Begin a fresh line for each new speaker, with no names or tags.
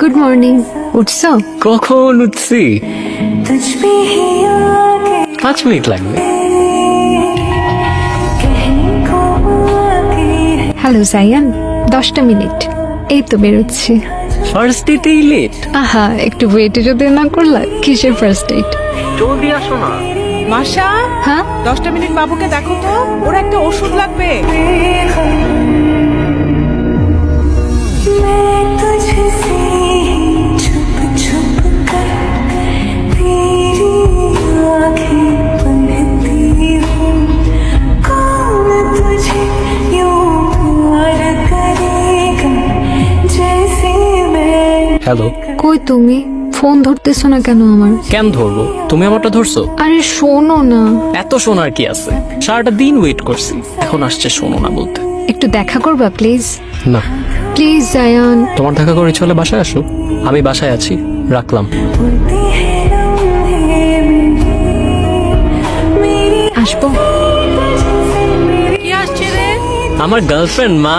Good morning. উঠছো?
কখন উঠছি? 5 minute লাগবে।
হ্যালো জায়ান, 10টা মিনিট। এই তো বেরোচ্ছি।
ফার্স্ট ডেটেই লেট?
আহা, একটু ওয়েটে যদি না করলা, কিসের ফার্স্ট ডেট?
জলদি আসো না।
মাসা,
হ্যাঁ
10টা মিনিট বাবুকে দেখো তো, ওর একটা ওষুধ লাগবে।
হ্যালো।
কই তুমি? ফোন ধরতেছো না কেন আমার?
কেন ধরবো? তুমি আমারটা ধরছো?
আরে শোনো না,
এত শোনার কি আছে? সারাটা দিন ওয়েট করছি, এখন আসছে শোনো না বলতে।
একটু দেখা করবা প্লিজ?
না,
প্লিজ জায়ান।
তোমার দেখা করে চলে বাসায় আসো। আমি বাসায় আছি, রাখলাম।
আসবো।
কি আসছে রে?
আমার গার্লফ্রেন্ড মা।